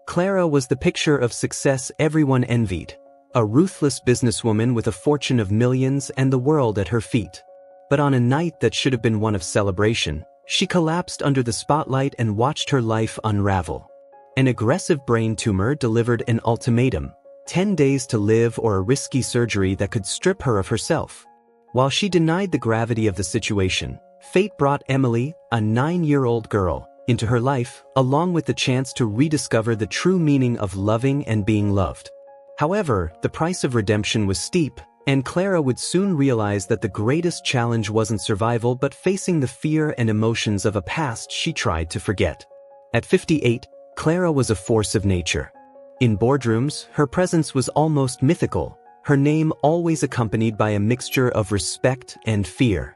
Clara was the picture of success everyone envied, a ruthless businesswoman with a fortune of millions and the world at her feet. But on a night that should have been one of celebration, she collapsed under the spotlight and watched her life unravel. An aggressive brain tumor delivered an ultimatum: 10 days to live or a risky surgery that could strip her of herself. While she denied the gravity of the situation, fate brought Emily, a 9-year-old girl, into her life, along with the chance to rediscover the true meaning of loving and being loved. However, the price of redemption was steep, and Clara would soon realize that the greatest challenge wasn't survival but facing the fear and emotions of a past she tried to forget. At 58, Clara was a force of nature. In boardrooms, her presence was almost mythical, her name always accompanied by a mixture of respect and fear.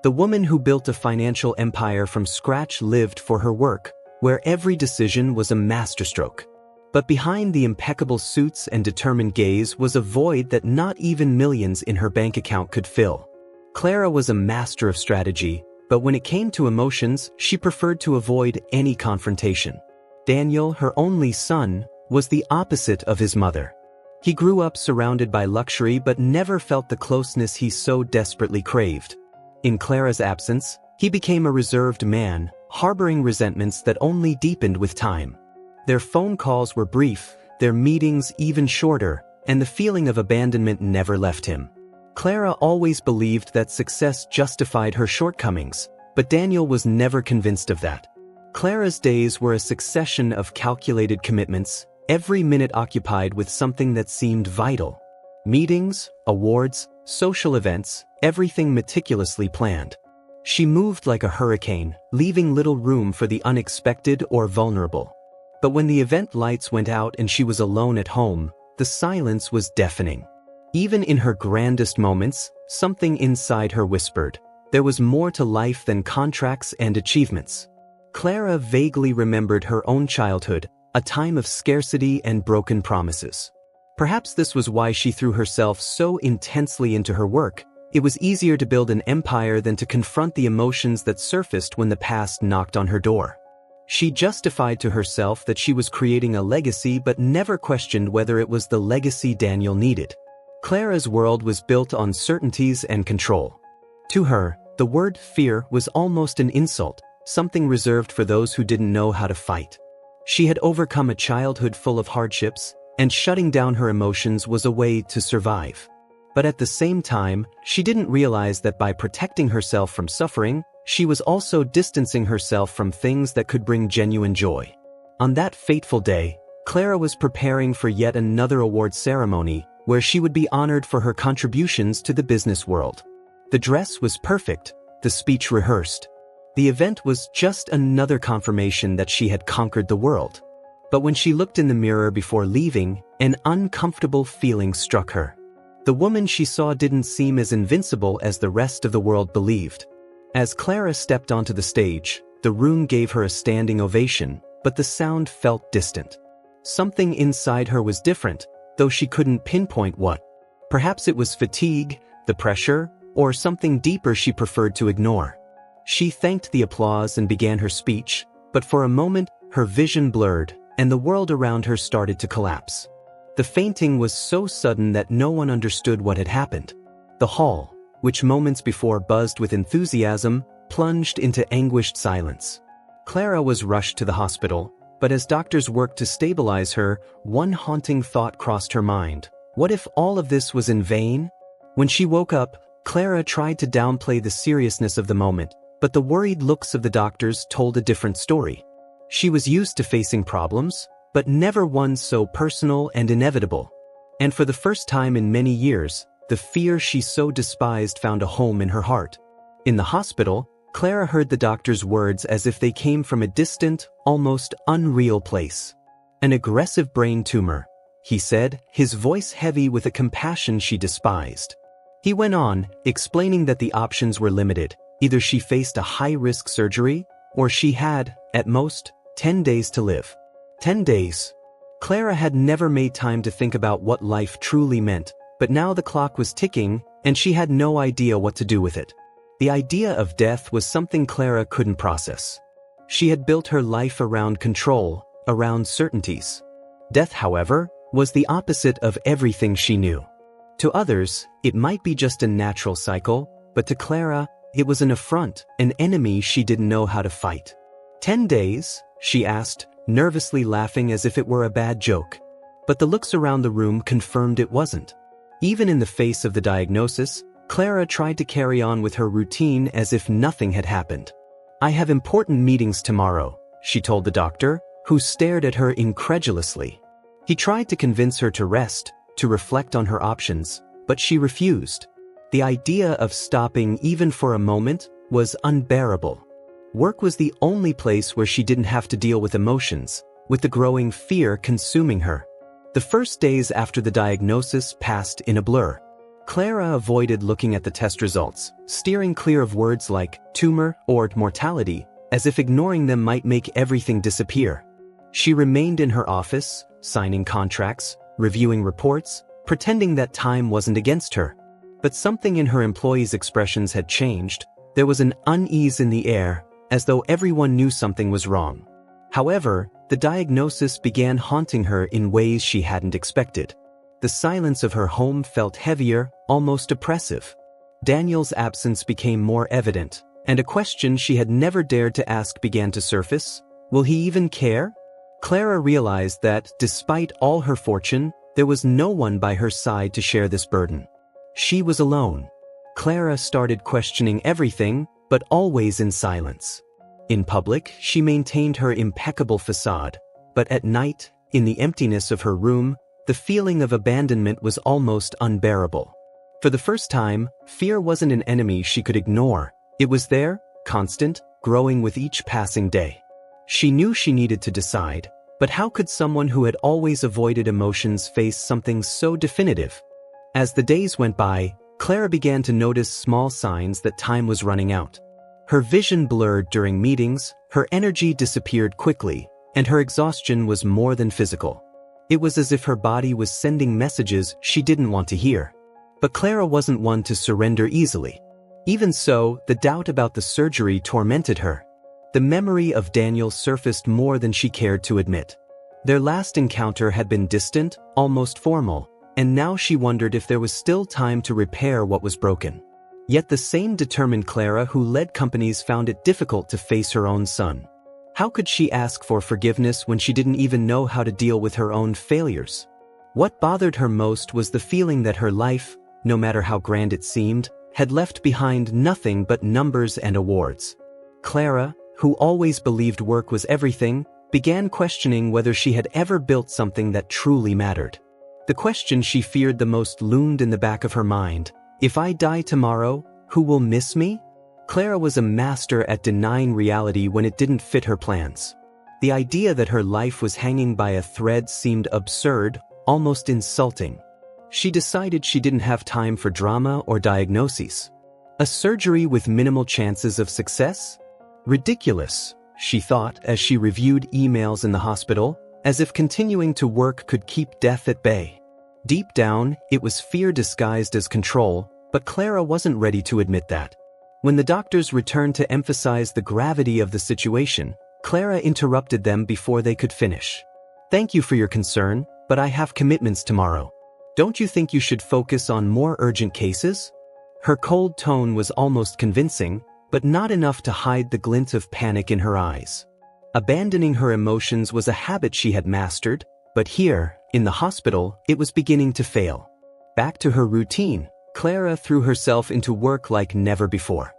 The woman who built a financial empire from scratch lived for her work, where every decision was a masterstroke. But behind the impeccable suits and determined gaze was a void that not even millions in her bank account could fill. Clara was a master of strategy, but when it came to emotions, she preferred to avoid any confrontation. Daniel, her only son, was the opposite of his mother. He grew up surrounded by luxury but never felt the closeness he so desperately craved. In Clara's absence, he became a reserved man, harboring resentments that only deepened with time. Their phone calls were brief, their meetings even shorter, and the feeling of abandonment never left him. Clara always believed that success justified her shortcomings, but Daniel was never convinced of that. Clara's days were a succession of calculated commitments, every minute occupied with something that seemed vital. Meetings, awards, social events, everything meticulously planned. She moved like a hurricane, leaving little room for the unexpected or vulnerable. But when the event lights went out and she was alone at home, the silence was deafening. Even in her grandest moments, something inside her whispered, there was more to life than contracts and achievements. Clara vaguely remembered her own childhood, a time of scarcity and broken promises. Perhaps this was why she threw herself so intensely into her work. It was easier to build an empire than to confront the emotions that surfaced when the past knocked on her door. She justified to herself that she was creating a legacy but never questioned whether it was the legacy Daniel needed. Clara's world was built on certainties and control. To her, the word fear was almost an insult, something reserved for those who didn't know how to fight. She had overcome a childhood full of hardships, and shutting down her emotions was a way to survive. But at the same time, she didn't realize that by protecting herself from suffering, she was also distancing herself from things that could bring genuine joy. On that fateful day, Clara was preparing for yet another award ceremony, where she would be honored for her contributions to the business world. The dress was perfect, the speech rehearsed. The event was just another confirmation that she had conquered the world. But when she looked in the mirror before leaving, an uncomfortable feeling struck her. The woman she saw didn't seem as invincible as the rest of the world believed. As Clara stepped onto the stage, the room gave her a standing ovation, but the sound felt distant. Something inside her was different, though she couldn't pinpoint what. Perhaps it was fatigue, the pressure, or something deeper she preferred to ignore. She thanked the applause and began her speech, but for a moment, her vision blurred, and the world around her started to collapse. The fainting was so sudden that no one understood what had happened. The hall, which moments before buzzed with enthusiasm, plunged into anguished silence. Clara was rushed to the hospital, but as doctors worked to stabilize her, one haunting thought crossed her mind. What if all of this was in vain? When she woke up, Clara tried to downplay the seriousness of the moment, but the worried looks of the doctors told a different story. She was used to facing problems, but never one so personal and inevitable. And for the first time in many years, the fear she so despised found a home in her heart. In the hospital, Clara heard the doctor's words as if they came from a distant, almost unreal place. An aggressive brain tumor, he said, his voice heavy with a compassion she despised. He went on, explaining that the options were limited. Either she faced a high-risk surgery, or she had, at most, 10 days to live. 10 days. Clara had never made time to think about what life truly meant, but now the clock was ticking, and she had no idea what to do with it. The idea of death was something Clara couldn't process. She had built her life around control, around certainties. Death, however, was the opposite of everything she knew. To others, it might be just a natural cycle, but to Clara, it was an affront, an enemy she didn't know how to fight. 10 days? She asked, nervously laughing as if it were a bad joke. But the looks around the room confirmed it wasn't. Even in the face of the diagnosis, Clara tried to carry on with her routine as if nothing had happened. "I have important meetings tomorrow," she told the doctor, who stared at her incredulously. He tried to convince her to rest, to reflect on her options, but she refused. The idea of stopping even for a moment was unbearable. Work was the only place where she didn't have to deal with emotions, with the growing fear consuming her. The first days after the diagnosis passed in a blur. Clara avoided looking at the test results, steering clear of words like tumor or mortality, as if ignoring them might make everything disappear. She remained in her office, signing contracts, reviewing reports, pretending that time wasn't against her. But something in her employees' expressions had changed. There was an unease in the air, as though everyone knew something was wrong. However, the diagnosis began haunting her in ways she hadn't expected. The silence of her home felt heavier, almost oppressive. Daniel's absence became more evident, and a question she had never dared to ask began to surface. Will he even care? Clara realized that, despite all her fortune, there was no one by her side to share this burden. She was alone. Clara started questioning everything, but always in silence. In public, she maintained her impeccable facade, but at night, in the emptiness of her room, the feeling of abandonment was almost unbearable. For the first time, fear wasn't an enemy she could ignore. It was there, constant, growing with each passing day. She knew she needed to decide, but how could someone who had always avoided emotions face something so definitive? As the days went by, Clara began to notice small signs that time was running out. Her vision blurred during meetings, her energy disappeared quickly, and her exhaustion was more than physical. It was as if her body was sending messages she didn't want to hear. But Clara wasn't one to surrender easily. Even so, the doubt about the surgery tormented her. The memory of Daniel surfaced more than she cared to admit. Their last encounter had been distant, almost formal, and now she wondered if there was still time to repair what was broken. Yet the same determined Clara who led companies found it difficult to face her own son. How could she ask for forgiveness when she didn't even know how to deal with her own failures? What bothered her most was the feeling that her life, no matter how grand it seemed, had left behind nothing but numbers and awards. Clara, who always believed work was everything, began questioning whether she had ever built something that truly mattered. The question she feared the most loomed in the back of her mind. If I die tomorrow, who will miss me? Clara was a master at denying reality when it didn't fit her plans. The idea that her life was hanging by a thread seemed absurd, almost insulting. She decided she didn't have time for drama or diagnoses. A surgery with minimal chances of success? Ridiculous, she thought as she reviewed emails in the hospital, as if continuing to work could keep death at bay. Deep down, it was fear disguised as control, but Clara wasn't ready to admit that. When the doctors returned to emphasize the gravity of the situation, Clara interrupted them before they could finish. "Thank you for your concern, but I have commitments tomorrow. Don't you think you should focus on more urgent cases?" Her cold tone was almost convincing, but not enough to hide the glint of panic in her eyes. Abandoning her emotions was a habit she had mastered, but here, in the hospital, it was beginning to fail. Back to her routine, Clara threw herself into work like never before.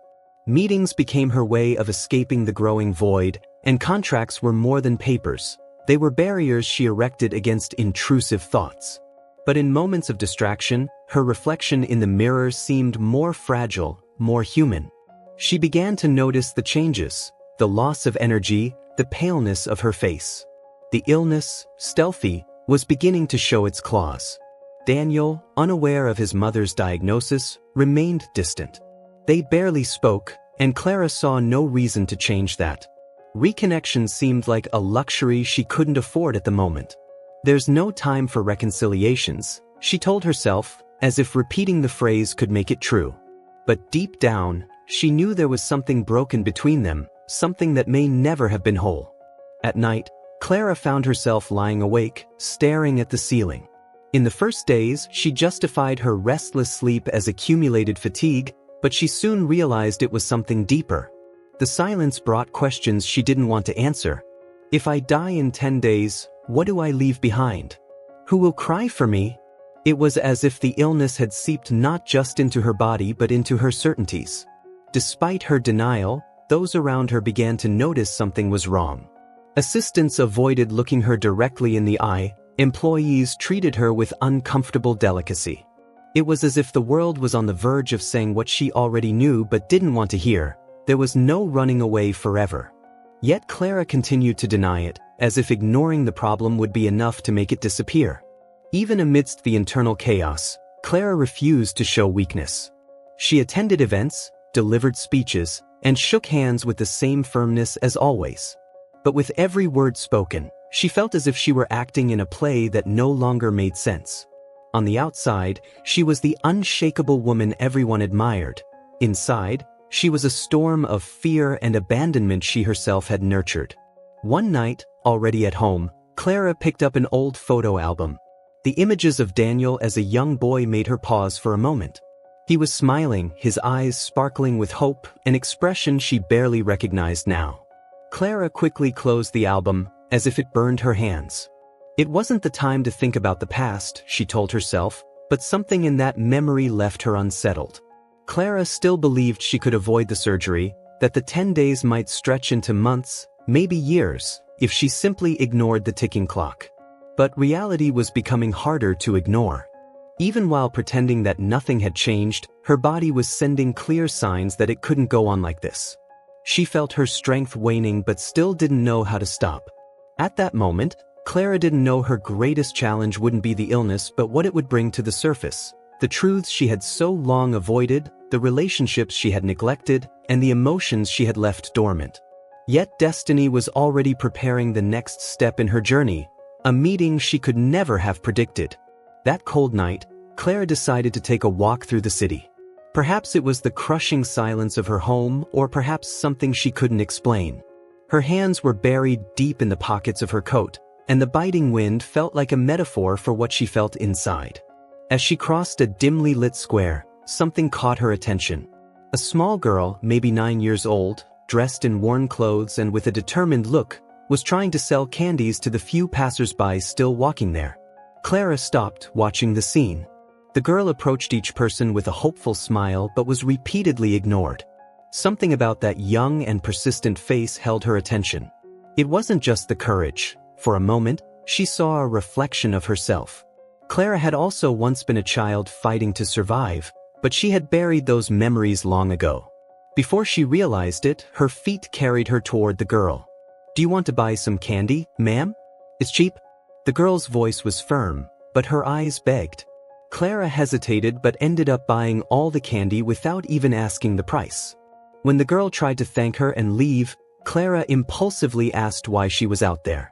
Meetings became her way of escaping the growing void, and contracts were more than papers. They were barriers she erected against intrusive thoughts. But in moments of distraction, her reflection in the mirror seemed more fragile, more human. She began to notice the changes, the loss of energy, the paleness of her face. The illness, stealthy, was beginning to show its claws. Daniel, unaware of his mother's diagnosis, remained distant. They barely spoke, and Clara saw no reason to change that. Reconnection seemed like a luxury she couldn't afford at the moment. "There's no time for reconciliations," she told herself, as if repeating the phrase could make it true. But deep down, she knew there was something broken between them, something that may never have been whole. At night, Clara found herself lying awake, staring at the ceiling. In the first days, she justified her restless sleep as accumulated fatigue, but she soon realized it was something deeper. The silence brought questions she didn't want to answer. If I die in 10 days, what do I leave behind? Who will cry for me? It was as if the illness had seeped not just into her body but into her certainties. Despite her denial, those around her began to notice something was wrong. Assistants avoided looking her directly in the eye, employees treated her with uncomfortable delicacy. It was as if the world was on the verge of saying what she already knew but didn't want to hear. There was no running away forever. Yet Clara continued to deny it, as if ignoring the problem would be enough to make it disappear. Even amidst the internal chaos, Clara refused to show weakness. She attended events, delivered speeches, and shook hands with the same firmness as always. But with every word spoken, she felt as if she were acting in a play that no longer made sense. On the outside, she was the unshakable woman everyone admired. Inside, she was a storm of fear and abandonment she herself had nurtured. One night, already at home, Clara picked up an old photo album. The images of Daniel as a young boy made her pause for a moment. He was smiling, his eyes sparkling with hope, an expression she barely recognized now. Clara quickly closed the album, as if it burned her hands. It wasn't the time to think about the past, she told herself, but something in that memory left her unsettled. Clara still believed she could avoid the surgery, that the 10 days might stretch into months, maybe years, if she simply ignored the ticking clock. But reality was becoming harder to ignore. Even while pretending that nothing had changed, her body was sending clear signs that it couldn't go on like this. She felt her strength waning but still didn't know how to stop. At that moment, Clara didn't know her greatest challenge wouldn't be the illness but what it would bring to the surface. The truths she had so long avoided, the relationships she had neglected, and the emotions she had left dormant. Yet destiny was already preparing the next step in her journey, a meeting she could never have predicted. That cold night, Clara decided to take a walk through the city. Perhaps it was the crushing silence of her home, or perhaps something she couldn't explain. Her hands were buried deep in the pockets of her coat, and the biting wind felt like a metaphor for what she felt inside. As she crossed a dimly lit square, something caught her attention. A small girl, maybe 9 years old, dressed in worn clothes and with a determined look, was trying to sell candies to the few passers-by still walking there. Clara stopped, watching the scene. The girl approached each person with a hopeful smile but was repeatedly ignored. Something about that young and persistent face held her attention. It wasn't just the courage. For a moment, she saw a reflection of herself. Clara had also once been a child fighting to survive, but she had buried those memories long ago. Before she realized it, her feet carried her toward the girl. "Do you want to buy some candy, ma'am? It's cheap." The girl's voice was firm, but her eyes begged. Clara hesitated but ended up buying all the candy without even asking the price. When the girl tried to thank her and leave, Clara impulsively asked why she was out there.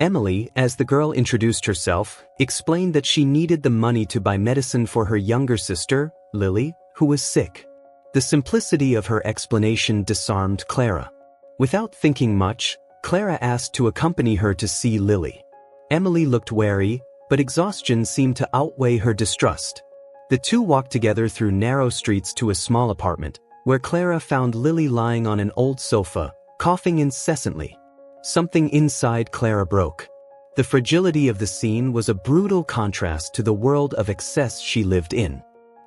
Emily, as the girl introduced herself, explained that she needed the money to buy medicine for her younger sister, Lily, who was sick. The simplicity of her explanation disarmed Clara. Without thinking much, Clara asked to accompany her to see Lily. Emily looked wary, but exhaustion seemed to outweigh her distrust. The two walked together through narrow streets to a small apartment, where Clara found Lily lying on an old sofa, coughing incessantly. Something inside Clara broke. The fragility of the scene was a brutal contrast to the world of excess she lived in.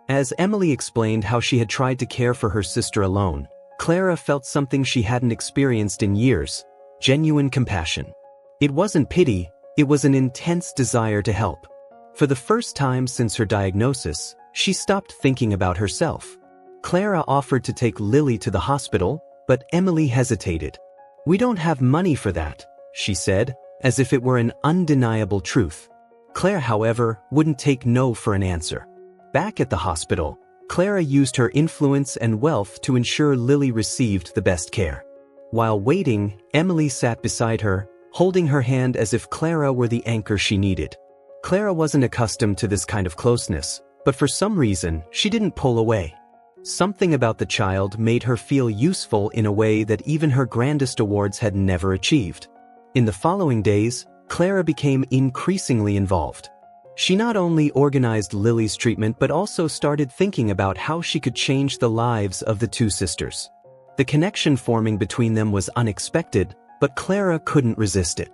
As Emily explained how she had tried to care for her sister alone, Clara felt something she hadn't experienced in years: genuine compassion. It wasn't pity, it was an intense desire to help. For the first time since her diagnosis, she stopped thinking about herself. Clara offered to take Lily to the hospital, but Emily hesitated. "We don't have money for that," she said, as if it were an undeniable truth. Claire, however, wouldn't take no for an answer. Back at the hospital, Clara used her influence and wealth to ensure Lily received the best care. While waiting, Emily sat beside her, holding her hand as if Clara were the anchor she needed. Clara wasn't accustomed to this kind of closeness, but for some reason, she didn't pull away. Something about the child made her feel useful in a way that even her grandest awards had never achieved. In the following days, Clara became increasingly involved. She not only organized Lily's treatment but also started thinking about how she could change the lives of the two sisters. The connection forming between them was unexpected, but Clara couldn't resist it.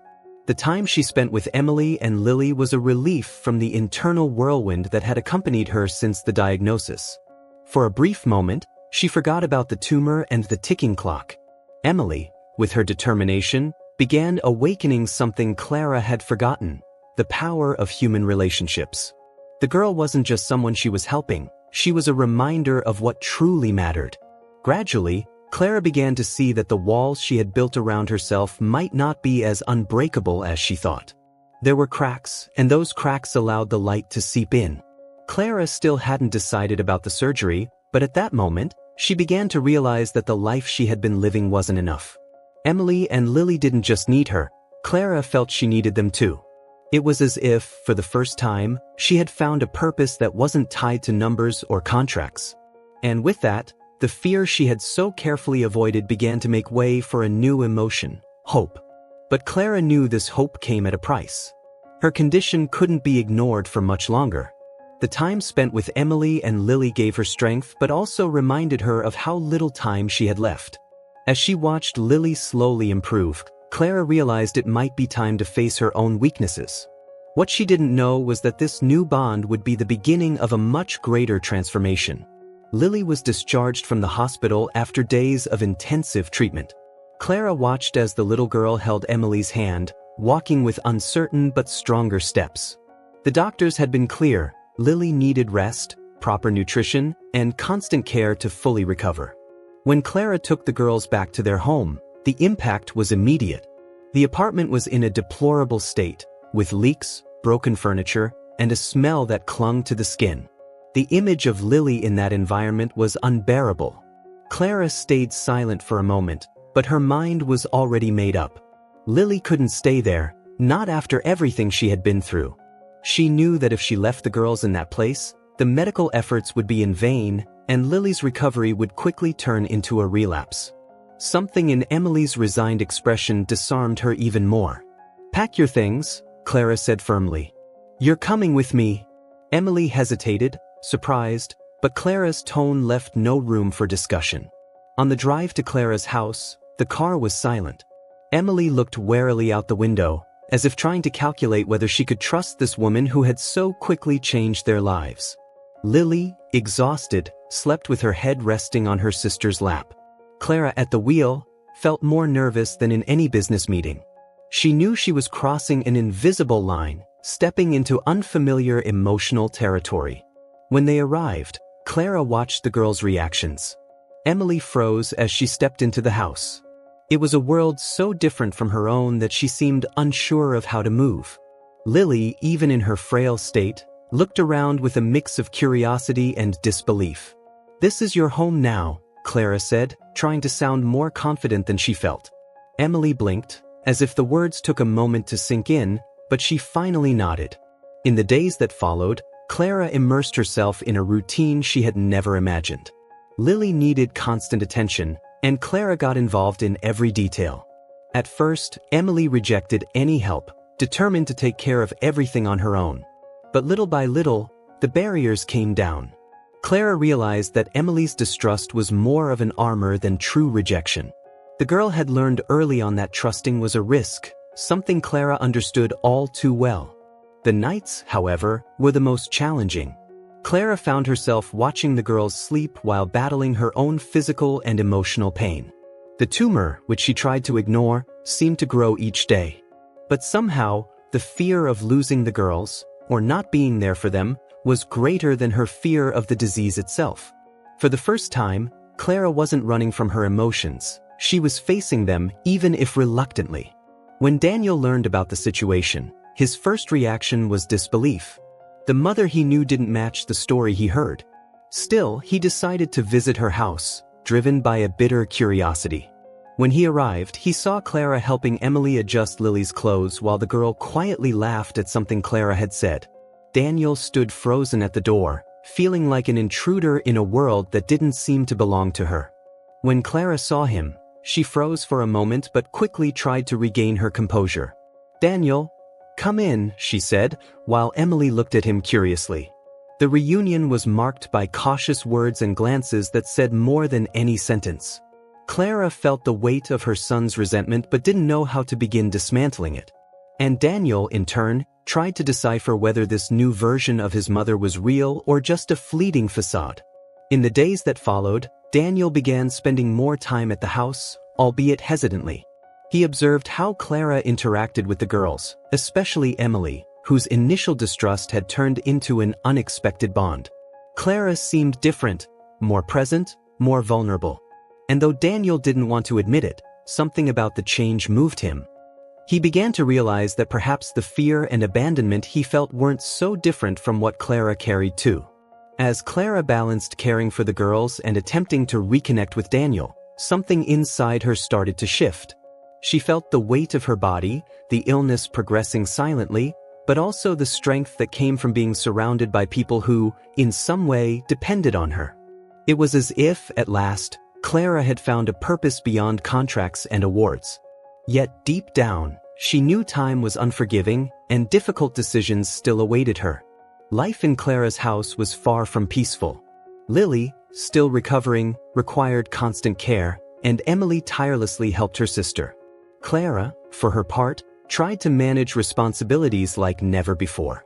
The time she spent with Emily and Lily was a relief from the internal whirlwind that had accompanied her since the diagnosis. For a brief moment, she forgot about the tumor and the ticking clock. Emily, with her determination, began awakening something Clara had forgotten: the power of human relationships. The girl wasn't just someone she was helping, she was a reminder of what truly mattered. Gradually, Clara began to see that the walls she had built around herself might not be as unbreakable as she thought. There were cracks, and those cracks allowed the light to seep in. Clara still hadn't decided about the surgery, but at that moment, she began to realize that the life she had been living wasn't enough. Emily and Lily didn't just need her, Clara felt she needed them too. It was as if, for the first time, she had found a purpose that wasn't tied to numbers or contracts. And with that, the fear she had so carefully avoided began to make way for a new emotion: hope. But Clara knew this hope came at a price. Her condition couldn't be ignored for much longer. The time spent with Emily and Lily gave her strength but also reminded her of how little time she had left. As she watched Lily slowly improve, Clara realized it might be time to face her own weaknesses. What she didn't know was that this new bond would be the beginning of a much greater transformation. Lily was discharged from the hospital after days of intensive treatment. Clara watched as the little girl held Emily's hand, walking with uncertain but stronger steps. The doctors had been clear: Lily needed rest, proper nutrition, and constant care to fully recover. When Clara took the girls back to their home, the impact was immediate. The apartment was in a deplorable state, with leaks, broken furniture, and a smell that clung to the skin. The image of Lily in that environment was unbearable. Clara stayed silent for a moment, but her mind was already made up. Lily couldn't stay there, not after everything she had been through. She knew that if she left the girls in that place, the medical efforts would be in vain, and Lily's recovery would quickly turn into a relapse. Something in Emily's resigned expression disarmed her even more. "Pack your things," Clara said firmly. "You're coming with me." Emily hesitated, surprised, but Clara's tone left no room for discussion. On the drive to Clara's house, the car was silent. Emily looked warily out the window, as if trying to calculate whether she could trust this woman who had so quickly changed their lives. Lily, exhausted, slept with her head resting on her sister's lap. Clara, at the wheel, felt more nervous than in any business meeting. She knew she was crossing an invisible line, stepping into unfamiliar emotional territory. When they arrived, Clara watched the girls' reactions. Emily froze as she stepped into the house. It was a world so different from her own that she seemed unsure of how to move. Lily, even in her frail state, looked around with a mix of curiosity and disbelief. "This is your home now," Clara said, trying to sound more confident than she felt. Emily blinked, as if the words took a moment to sink in, but she finally nodded. In the days that followed, Clara immersed herself in a routine she had never imagined. Lily needed constant attention, and Clara got involved in every detail. At first, Emily rejected any help, determined to take care of everything on her own. But little by little, the barriers came down. Clara realized that Emily's distrust was more of an armor than true rejection. The girl had learned early on that trusting was a risk, something Clara understood all too well. The nights, however, were the most challenging. Clara found herself watching the girls sleep while battling her own physical and emotional pain. The tumor, which she tried to ignore, seemed to grow each day. But somehow, the fear of losing the girls, or not being there for them, was greater than her fear of the disease itself. For the first time, Clara wasn't running from her emotions. She was facing them, even if reluctantly. When Daniel learned about the situation, his first reaction was disbelief. The mother he knew didn't match the story he heard. Still, he decided to visit her house, driven by a bitter curiosity. When he arrived, he saw Clara helping Emily adjust Lily's clothes while the girl quietly laughed at something Clara had said. Daniel stood frozen at the door, feeling like an intruder in a world that didn't seem to belong to her. When Clara saw him, She froze for a moment but quickly tried to regain her composure. "Daniel, come in," she said, while Emily looked at him curiously. The reunion was marked by cautious words and glances that said more than any sentence. Clara felt the weight of her son's resentment but didn't know how to begin dismantling it. And Daniel, in turn, tried to decipher whether this new version of his mother was real or just a fleeting facade. In the days that followed, Daniel began spending more time at the house, albeit hesitantly. He observed how Clara interacted with the girls, especially Emily, whose initial distrust had turned into an unexpected bond. Clara seemed different, more present, more vulnerable. And though Daniel didn't want to admit it, something about the change moved him. He began to realize that perhaps the fear and abandonment he felt weren't so different from what Clara carried too. As Clara balanced caring for the girls and attempting to reconnect with Daniel, something inside her started to shift. She felt the weight of her body, the illness progressing silently, but also the strength that came from being surrounded by people who, in some way, depended on her. It was as if, at last, Clara had found a purpose beyond contracts and awards. Yet deep down, she knew time was unforgiving and difficult decisions still awaited her. Life in Clara's house was far from peaceful. Lily, still recovering, required constant care, and Emily tirelessly helped her sister. Clara, for her part, tried to manage responsibilities like never before.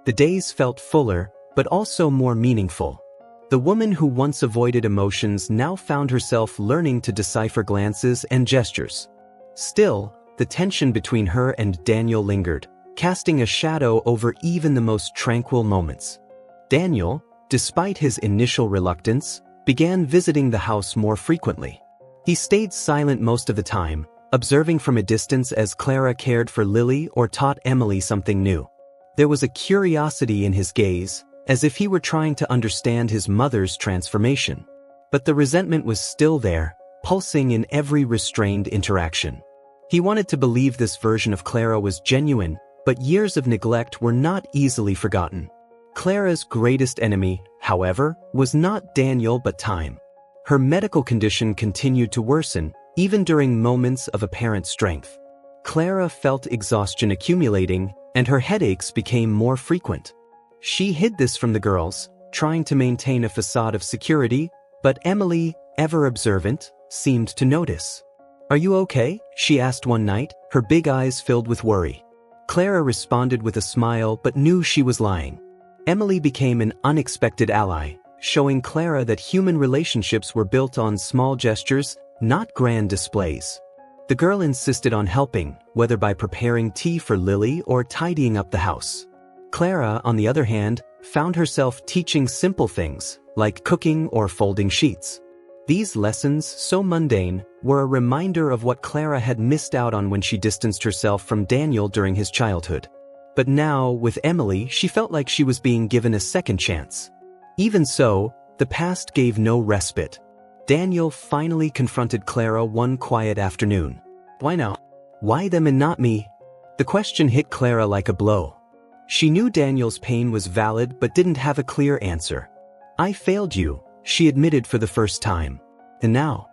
The days felt fuller, but also more meaningful. The woman who once avoided emotions now found herself learning to decipher glances and gestures. Still, the tension between her and Daniel lingered, casting a shadow over even the most tranquil moments. Daniel, despite his initial reluctance, began visiting the house more frequently. He stayed silent most of the time, observing from a distance as Clara cared for Lily or taught Emily something new. There was a curiosity in his gaze, as if he were trying to understand his mother's transformation. But the resentment was still there, pulsing in every restrained interaction. He wanted to believe this version of Clara was genuine, but years of neglect were not easily forgotten. Clara's greatest enemy, however, was not Daniel but time. Her medical condition continued to worsen, even during moments of apparent strength. Clara felt exhaustion accumulating, and her headaches became more frequent. She hid this from the girls, trying to maintain a facade of security, but Emily, ever observant, seemed to notice. "Are you okay?" she asked one night, her big eyes filled with worry. Clara responded with a smile but knew she was lying. Emily became an unexpected ally, showing Clara that human relationships were built on small gestures, not grand displays. The girl insisted on helping, whether by preparing tea for Lily or tidying up the house. Clara, on the other hand, found herself teaching simple things, like cooking or folding sheets. These lessons, so mundane, were a reminder of what Clara had missed out on when she distanced herself from Daniel during his childhood. But now, with Emily, she felt like she was being given a second chance. Even so, the past gave no respite. Daniel finally confronted Clara one quiet afternoon. "Why now? Why them and not me?" The question hit Clara like a blow. She knew Daniel's pain was valid but didn't have a clear answer. "I failed you," she admitted for the first time. "And now?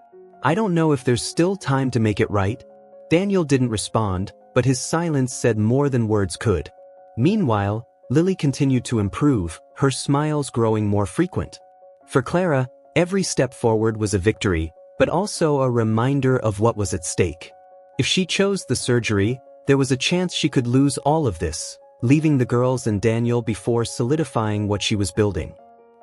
I don't know if there's still time to make it right." Daniel didn't respond, but his silence said more than words could. Meanwhile, Lily continued to improve, her smiles growing more frequent. For Clara, every step forward was a victory, but also a reminder of what was at stake. If she chose the surgery, there was a chance she could lose all of this, leaving the girls and Daniel before solidifying what she was building.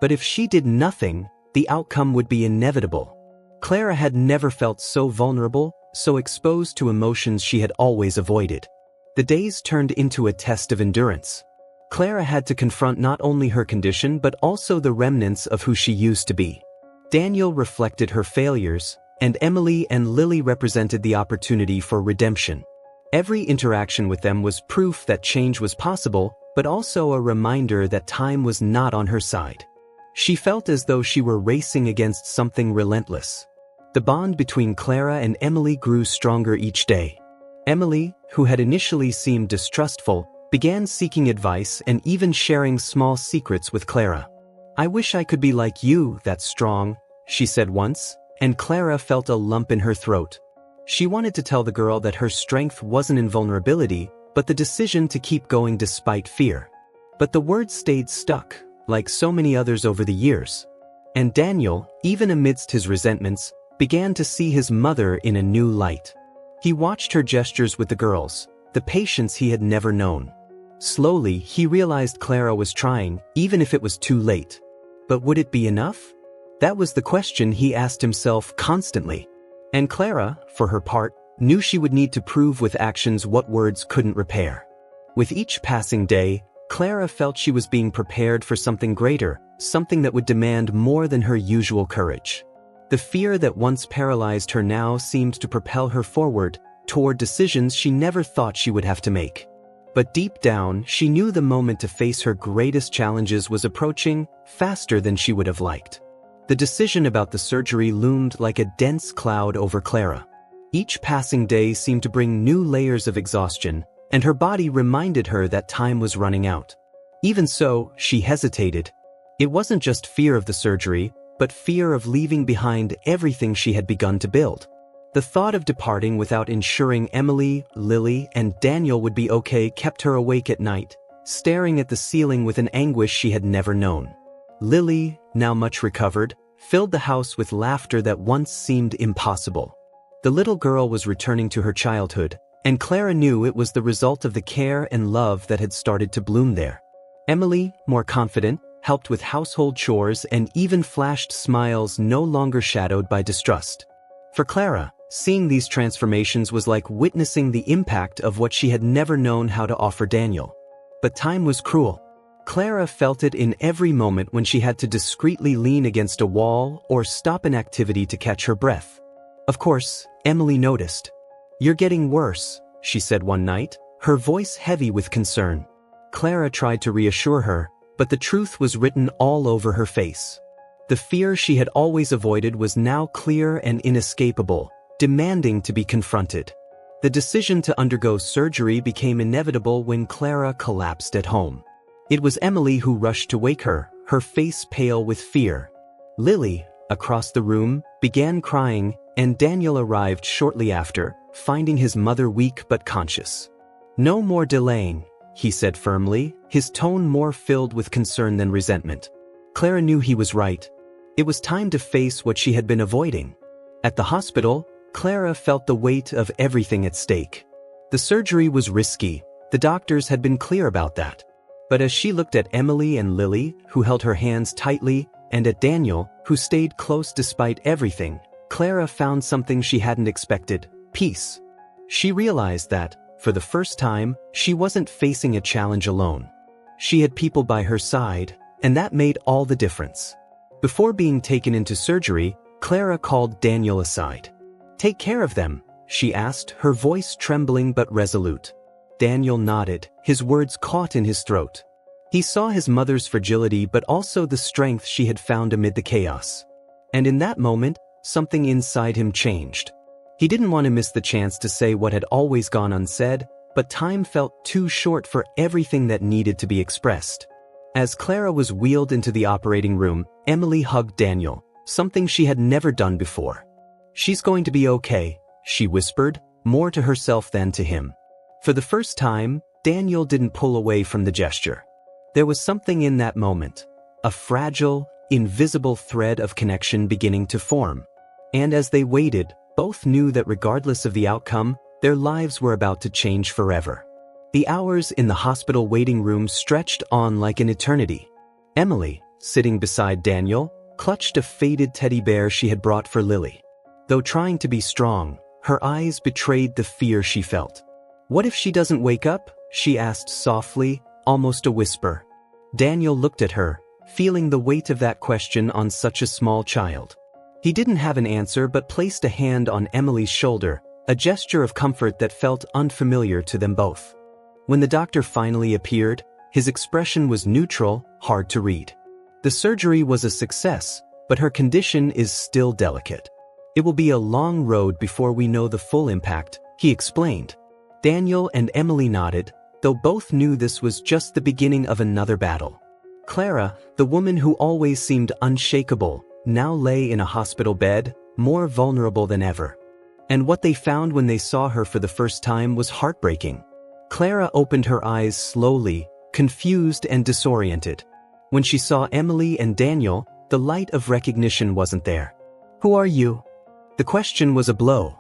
But if she did nothing, the outcome would be inevitable. Clara had never felt so vulnerable, so exposed to emotions she had always avoided. The days turned into a test of endurance. Clara had to confront not only her condition but also the remnants of who she used to be. Daniel reflected her failures, and Emily and Lily represented the opportunity for redemption. Every interaction with them was proof that change was possible, but also a reminder that time was not on her side. She felt as though she were racing against something relentless. The bond between Clara and Emily grew stronger each day. Emily, who had initially seemed distrustful, began seeking advice and even sharing small secrets with Clara. "I wish I could be like you, that strong," she said once, and Clara felt a lump in her throat. She wanted to tell the girl that her strength wasn't in vulnerability, but the decision to keep going despite fear. But the words stayed stuck, like so many others over the years. And Daniel, even amidst his resentments, began to see his mother in a new light. He watched her gestures with the girls, the patience he had never known. Slowly, he realized Clara was trying, even if it was too late. But would it be enough? That was the question he asked himself constantly. And Clara, for her part, knew she would need to prove with actions what words couldn't repair. With each passing day, Clara felt she was being prepared for something greater, something that would demand more than her usual courage. The fear that once paralyzed her now seemed to propel her forward, toward decisions she never thought she would have to make. But deep down, she knew the moment to face her greatest challenges was approaching, faster than she would have liked. The decision about the surgery loomed like a dense cloud over Clara. Each passing day seemed to bring new layers of exhaustion, and her body reminded her that time was running out. Even so, she hesitated. It wasn't just fear of the surgery, but fear of leaving behind everything she had begun to build. The thought of departing without ensuring Emily, Lily, and Daniel would be okay kept her awake at night, staring at the ceiling with an anguish she had never known. Lily, now much recovered, filled the house with laughter that once seemed impossible. The little girl was returning to her childhood, and Clara knew it was the result of the care and love that had started to bloom there. Emily, more confident, helped with household chores and even flashed smiles no longer shadowed by distrust. For Clara, seeing these transformations was like witnessing the impact of what she had never known how to offer Daniel. But time was cruel. Clara felt it in every moment when she had to discreetly lean against a wall or stop an activity to catch her breath. Of course, Emily noticed. "You're getting worse," she said one night, her voice heavy with concern. Clara tried to reassure her, but the truth was written all over her face. The fear she had always avoided was now clear and inescapable, demanding to be confronted. The decision to undergo surgery became inevitable when Clara collapsed at home. It was Emily who rushed to wake her, her face pale with fear. Lily, across the room, began crying, and Daniel arrived shortly after, finding his mother weak but conscious. "No more delaying," he said firmly, his tone more filled with concern than resentment. Clara knew he was right. It was time to face what she had been avoiding. At the hospital, Clara felt the weight of everything at stake. The surgery was risky, the doctors had been clear about that. But as she looked at Emily and Lily, who held her hands tightly, and at Daniel, who stayed close despite everything, Clara found something she hadn't expected: peace. She realized that, for the first time, she wasn't facing a challenge alone. She had people by her side, and that made all the difference. Before being taken into surgery, Clara called Daniel aside. "Take care of them," she asked, her voice trembling but resolute. Daniel nodded, his words caught in his throat. He saw his mother's fragility but also the strength she had found amid the chaos. And in that moment, something inside him changed. He didn't want to miss the chance to say what had always gone unsaid, but time felt too short for everything that needed to be expressed. As Clara was wheeled into the operating room, Emily hugged Daniel, something she had never done before. "She's going to be okay," she whispered, more to herself than to him. For the first time, Daniel didn't pull away from the gesture. There was something in that moment, a fragile, invisible thread of connection beginning to form. And as they waited, both knew that regardless of the outcome, their lives were about to change forever. The hours in the hospital waiting room stretched on like an eternity. Emily, sitting beside Daniel, clutched a faded teddy bear she had brought for Lily. Though trying to be strong, her eyes betrayed the fear she felt. "What if she doesn't wake up?" she asked softly, almost a whisper. Daniel looked at her, feeling the weight of that question on such a small child. He didn't have an answer but placed a hand on Emily's shoulder, a gesture of comfort that felt unfamiliar to them both. When the doctor finally appeared, his expression was neutral, hard to read. The surgery was a success, but her condition is still delicate. "It will be a long road before we know the full impact," he explained. Daniel and Emily nodded, though both knew this was just the beginning of another battle. Clara, the woman who always seemed unshakable, now lay in a hospital bed, more vulnerable than ever. And what they found when they saw her for the first time was heartbreaking. Clara opened her eyes slowly, confused and disoriented. When she saw Emily and Daniel, the light of recognition wasn't there. "Who are you?" The question was a blow.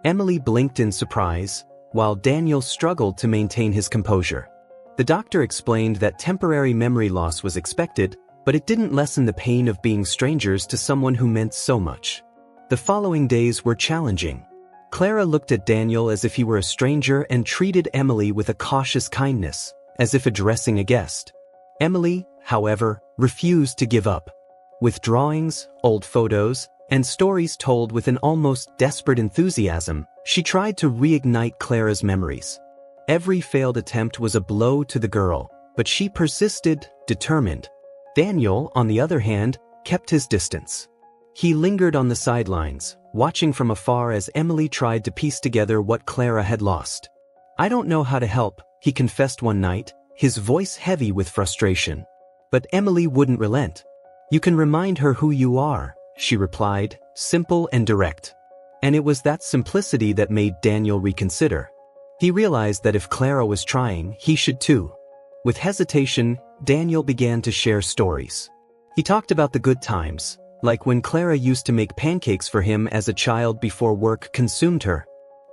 Emily blinked in surprise, while Daniel struggled to maintain his composure. The doctor explained that temporary memory loss was expected, but it didn't lessen the pain of being strangers to someone who meant so much. The following days were challenging. Clara looked at Daniel as if he were a stranger and treated Emily with a cautious kindness, as if addressing a guest. Emily, however, refused to give up. With drawings, old photos, and stories told with an almost desperate enthusiasm, she tried to reignite Clara's memories. Every failed attempt was a blow to the girl, but she persisted, determined. Daniel, on the other hand, kept his distance. He lingered on the sidelines, watching from afar as Emily tried to piece together what Clara had lost. "I don't know how to help," he confessed one night, his voice heavy with frustration. But Emily wouldn't relent. "You can remind her who you are," she replied, simple and direct. And it was that simplicity that made Daniel reconsider. He realized that if Clara was trying, he should too. With hesitation, Daniel began to share stories. He talked about the good times, like when Clara used to make pancakes for him as a child before work consumed her.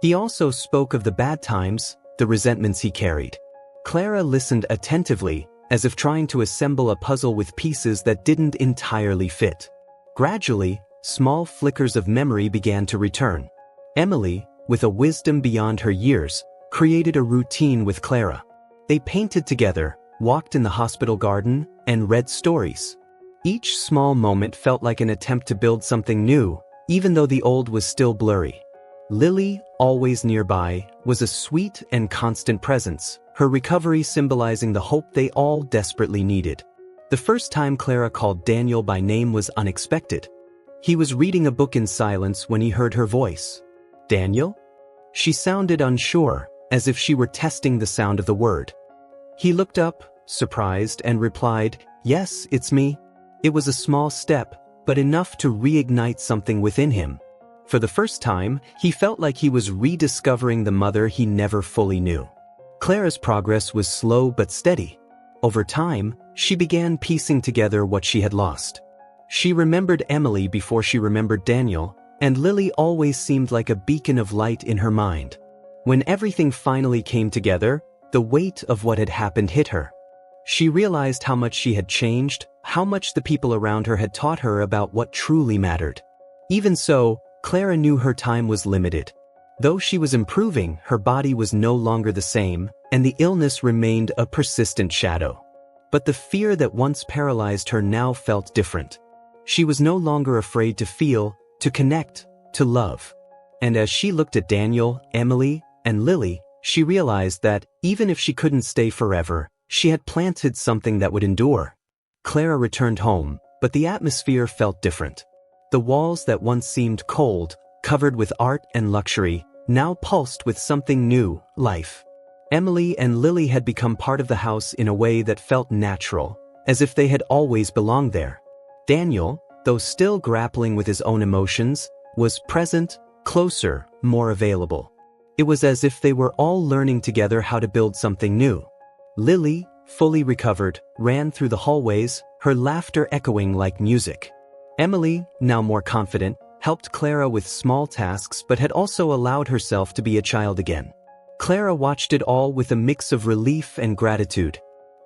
He also spoke of the bad times, the resentments he carried. Clara listened attentively, as if trying to assemble a puzzle with pieces that didn't entirely fit. Gradually, small flickers of memory began to return. Emily, with a wisdom beyond her years, created a routine with Clara. They painted together, walked in the hospital garden, and read stories. Each small moment felt like an attempt to build something new, even though the old was still blurry. Lily, always nearby, was a sweet and constant presence, her recovery symbolizing the hope they all desperately needed. The first time Clara called Daniel by name was unexpected. He was reading a book in silence when he heard her voice. "Daniel?" She sounded unsure, as if she were testing the sound of the word. He looked up, surprised, and replied, "Yes, it's me." It was a small step, but enough to reignite something within him. For the first time, he felt like he was rediscovering the mother he never fully knew. Clara's progress was slow but steady. Over time, she began piecing together what she had lost. She remembered Emily before she remembered Daniel, and Lily always seemed like a beacon of light in her mind. When everything finally came together, the weight of what had happened hit her. She realized how much she had changed, how much the people around her had taught her about what truly mattered. Even so, Clara knew her time was limited. Though she was improving, her body was no longer the same, and the illness remained a persistent shadow. But the fear that once paralyzed her now felt different. She was no longer afraid to feel, to connect, to love. And as she looked at Daniel, Emily, and Lily, she realized that, even if she couldn't stay forever, she had planted something that would endure. Clara returned home, but the atmosphere felt different. The walls that once seemed cold, covered with art and luxury, now pulsed with something new, life. Emily and Lily had become part of the house in a way that felt natural, as if they had always belonged there. Daniel, though still grappling with his own emotions, was present, closer, more available. It was as if they were all learning together how to build something new. Lily, fully recovered, ran through the hallways, her laughter echoing like music. Emily, now more confident, helped Clara with small tasks but had also allowed herself to be a child again. Clara watched it all with a mix of relief and gratitude.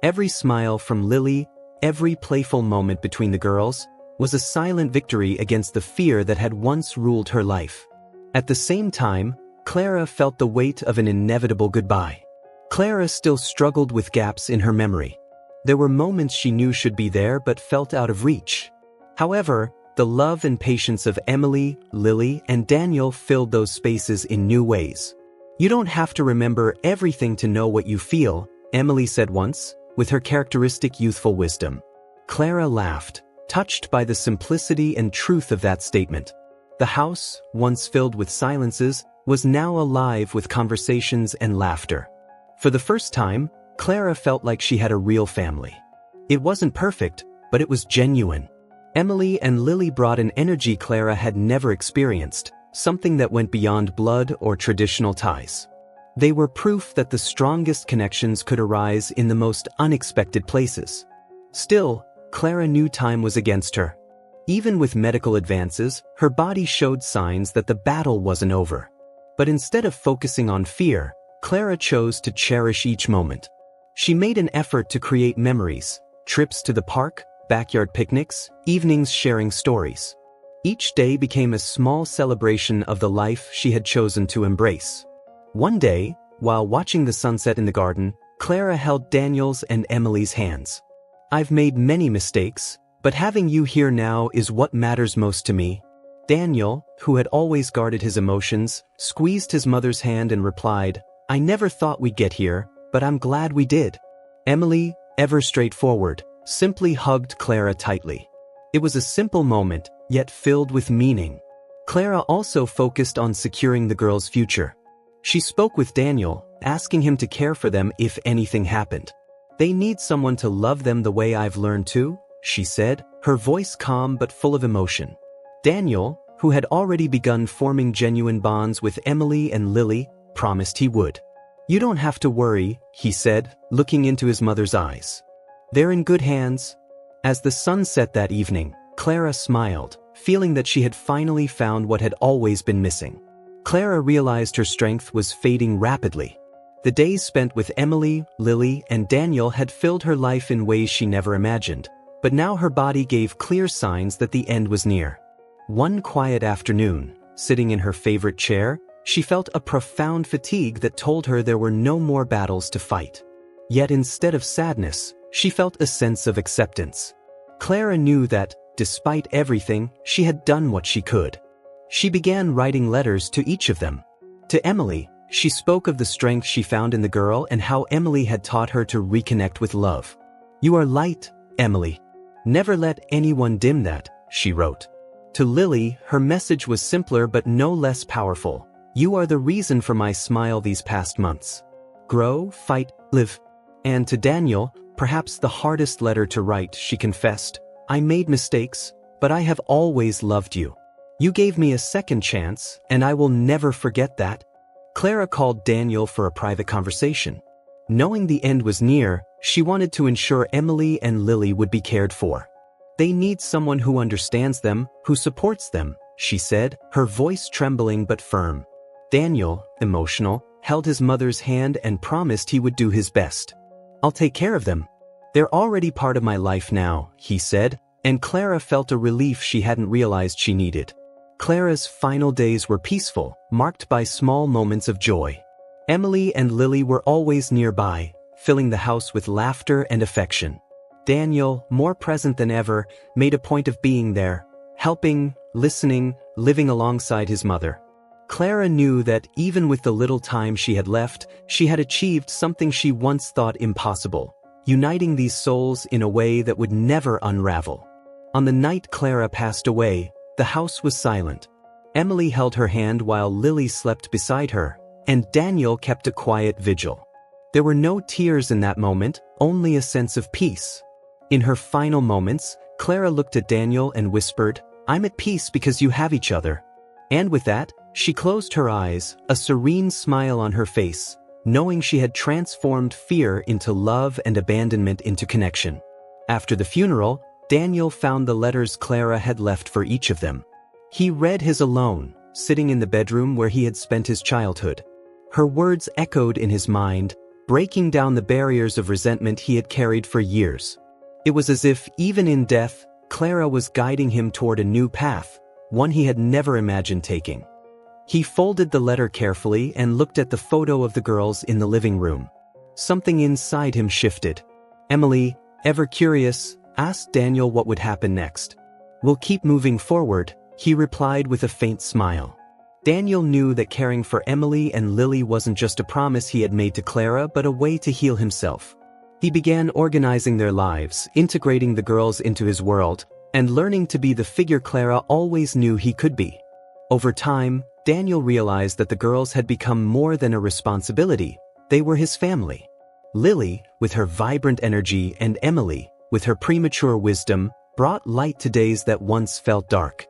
Every smile from Lily, every playful moment between the girls, was a silent victory against the fear that had once ruled her life. At the same time, Clara felt the weight of an inevitable goodbye. Clara still struggled with gaps in her memory. There were moments she knew should be there but felt out of reach. However, the love and patience of Emily, Lily, and Daniel filled those spaces in new ways. "You don't have to remember everything to know what you feel," Emily said once, with her characteristic youthful wisdom. Clara laughed, touched by the simplicity and truth of that statement. The house, once filled with silences, was now alive with conversations and laughter. For the first time, Clara felt like she had a real family. It wasn't perfect, but it was genuine. Emily and Lily brought an energy Clara had never experienced, something that went beyond blood or traditional ties. They were proof that the strongest connections could arise in the most unexpected places. Still, Clara knew time was against her. Even with medical advances, her body showed signs that the battle wasn't over. But instead of focusing on fear, Clara chose to cherish each moment. She made an effort to create memories, trips to the park, backyard picnics, evenings sharing stories. Each day became a small celebration of the life she had chosen to embrace. One day, while watching the sunset in the garden, Clara held Daniel's and Emily's hands. "I've made many mistakes, but having you here now is what matters most to me." Daniel, who had always guarded his emotions, squeezed his mother's hand and replied, "I never thought we'd get here, but I'm glad we did." Emily, ever straightforward, simply hugged Clara tightly. It was a simple moment, yet filled with meaning. Clara also focused on securing the girls' future. She spoke with Daniel, asking him to care for them if anything happened. "They need someone to love them the way I've learned to," she said, her voice calm but full of emotion. Daniel, who had already begun forming genuine bonds with Emily and Lily, promised he would. "You don't have to worry," he said, looking into his mother's eyes. "They're in good hands." As the sun set that evening, Clara smiled, feeling that she had finally found what had always been missing. Clara realized her strength was fading rapidly. The days spent with Emily, Lily, and Daniel had filled her life in ways she never imagined, but now her body gave clear signs that the end was near. One quiet afternoon, sitting in her favorite chair, she felt a profound fatigue that told her there were no more battles to fight. Yet instead of sadness, she felt a sense of acceptance. Clara knew that, despite everything, she had done what she could. She began writing letters to each of them. To Emily, she spoke of the strength she found in the girl and how Emily had taught her to reconnect with love. "You are light, Emily. Never let anyone dim that," she wrote. To Lily, her message was simpler but no less powerful. "You are the reason for my smile these past months. Grow, fight, live." And to Daniel, perhaps the hardest letter to write, she confessed, "I made mistakes, but I have always loved you. You gave me a second chance, and I will never forget that." Clara called Daniel for a private conversation. Knowing the end was near, she wanted to ensure Emily and Lily would be cared for. "They need someone who understands them, who supports them," she said, her voice trembling but firm. Daniel, emotional, held his mother's hand and promised he would do his best. "I'll take care of them. They're already part of my life now," he said, and Clara felt a relief she hadn't realized she needed. Clara's final days were peaceful, marked by small moments of joy. Emily and Lily were always nearby, filling the house with laughter and affection. Daniel, more present than ever, made a point of being there, helping, listening, living alongside his mother. Clara knew that even with the little time she had left, she had achieved something she once thought impossible, uniting these souls in a way that would never unravel. On the night Clara passed away, the house was silent. Emily held her hand while Lily slept beside her, and Daniel kept a quiet vigil. There were no tears in that moment, only a sense of peace. In her final moments, Clara looked at Daniel and whispered, "I'm at peace because you have each other." And with that, she closed her eyes, a serene smile on her face, knowing she had transformed fear into love and abandonment into connection. After the funeral, Daniel found the letters Clara had left for each of them. He read his alone, sitting in the bedroom where he had spent his childhood. Her words echoed in his mind, breaking down the barriers of resentment he had carried for years. It was as if, even in death, Clara was guiding him toward a new path, one he had never imagined taking. He folded the letter carefully and looked at the photo of the girls in the living room. Something inside him shifted. Emily, ever curious, asked Daniel what would happen next. "We'll keep moving forward," he replied with a faint smile. Daniel knew that caring for Emily and Lily wasn't just a promise he had made to Clara but a way to heal himself. He began organizing their lives, integrating the girls into his world, and learning to be the figure Clara always knew he could be. Over time, Daniel realized that the girls had become more than a responsibility, they were his family. Lily, with her vibrant energy, and Emily, with her premature wisdom, brought light to days that once felt dark.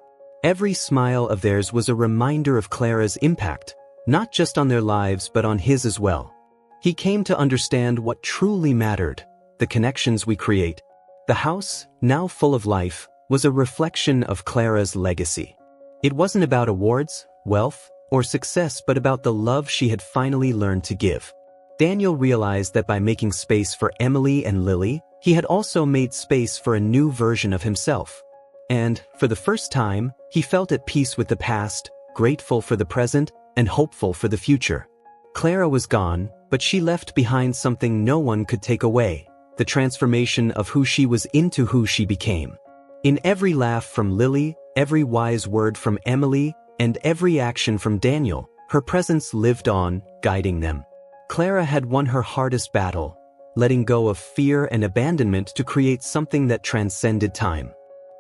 Every smile of theirs was a reminder of Clara's impact, not just on their lives but on his as well. He came to understand what truly mattered, the connections we create. The house, now full of life, was a reflection of Clara's legacy. It wasn't about awards, wealth, or success but about the love she had finally learned to give. Daniel realized that by making space for Emily and Lily, he had also made space for a new version of himself. And, for the first time, he felt at peace with the past, grateful for the present, and hopeful for the future. Clara was gone, but she left behind something no one could take away, the transformation of who she was into who she became. In every laugh from Lily, every wise word from Emily, and every action from Daniel, her presence lived on, guiding them. Clara had won her hardest battle, letting go of fear and abandonment to create something that transcended time.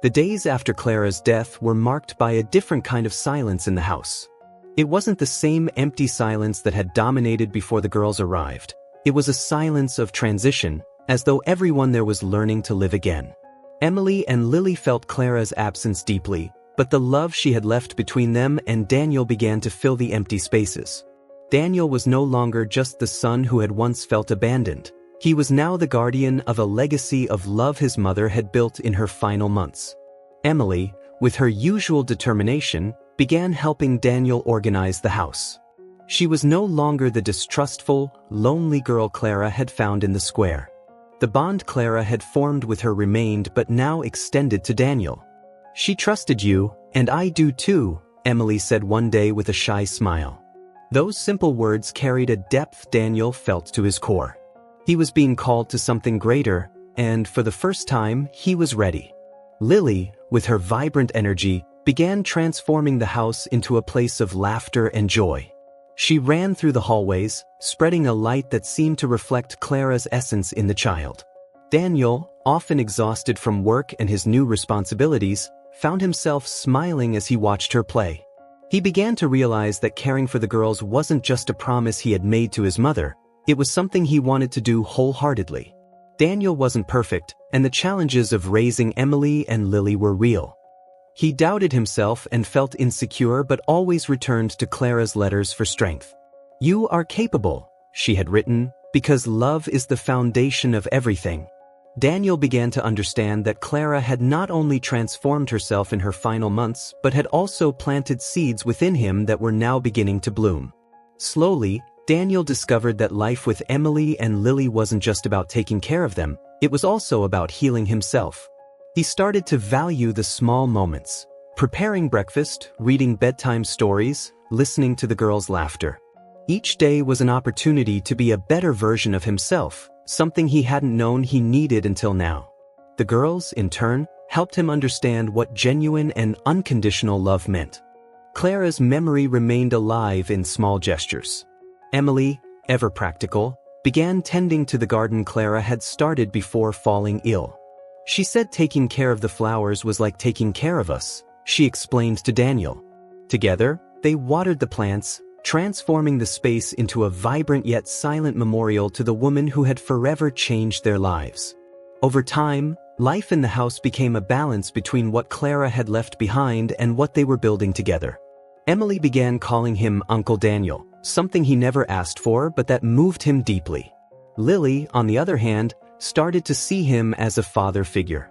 The days after Clara's death were marked by a different kind of silence in the house. It wasn't the same empty silence that had dominated before the girls arrived. It was a silence of transition, as though everyone there was learning to live again. Emily and Lily felt Clara's absence deeply, but the love she had left between them and Daniel began to fill the empty spaces. Daniel was no longer just the son who had once felt abandoned. He was now the guardian of a legacy of love his mother had built in her final months. Emily, with her usual determination, began helping Daniel organize the house. She was no longer the distrustful, lonely girl Clara had found in the square. The bond Clara had formed with her remained but now extended to Daniel. "She trusted you, and I do too," Emily said one day with a shy smile. Those simple words carried a depth Daniel felt to his core. He was being called to something greater, and for the first time, he was ready. Lily, with her vibrant energy, began transforming the house into a place of laughter and joy. She ran through the hallways, spreading a light that seemed to reflect Clara's essence in the child. Daniel, often exhausted from work and his new responsibilities, found himself smiling as he watched her play. He began to realize that caring for the girls wasn't just a promise he had made to his mother, it was something he wanted to do wholeheartedly. Daniel wasn't perfect, and the challenges of raising Emily and Lily were real. He doubted himself and felt insecure but always returned to Clara's letters for strength. "You are capable," she had written, "because love is the foundation of everything." Daniel began to understand that Clara had not only transformed herself in her final months but had also planted seeds within him that were now beginning to bloom. Slowly, Daniel discovered that life with Emily and Lily wasn't just about taking care of them, it was also about healing himself. He started to value the small moments, preparing breakfast, reading bedtime stories, listening to the girls' laughter. Each day was an opportunity to be a better version of himself, something he hadn't known he needed until now. The girls, in turn, helped him understand what genuine and unconditional love meant. Clara's memory remained alive in small gestures. Emily, ever practical, began tending to the garden Clara had started before falling ill. She said taking care of the flowers was like taking care of us, she explained to Daniel. Together, they watered the plants, transforming the space into a vibrant yet silent memorial to the woman who had forever changed their lives. Over time, life in the house became a balance between what Clara had left behind and what they were building together. Emily began calling him Uncle Daniel, something he never asked for but that moved him deeply. Lily, on the other hand, started to see him as a father figure.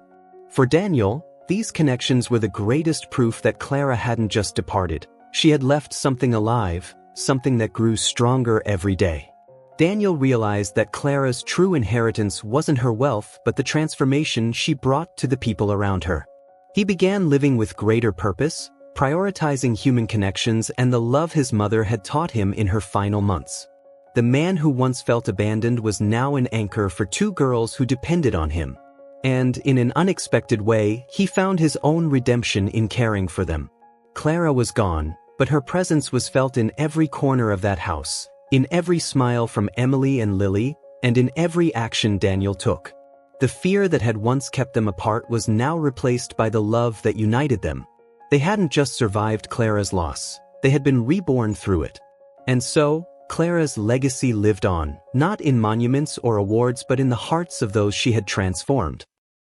For Daniel, these connections were the greatest proof that Clara hadn't just departed. She had left something alive, something that grew stronger every day. Daniel realized that Clara's true inheritance wasn't her wealth but the transformation she brought to the people around her. He began living with greater purpose, prioritizing human connections and the love his mother had taught him in her final months. The man who once felt abandoned was now an anchor for two girls who depended on him. And, in an unexpected way, he found his own redemption in caring for them. Clara was gone, but her presence was felt in every corner of that house, in every smile from Emily and Lily, and in every action Daniel took. The fear that had once kept them apart was now replaced by the love that united them. They hadn't just survived Clara's loss, they had been reborn through it. And so, Clara's legacy lived on, not in monuments or awards but in the hearts of those she had transformed.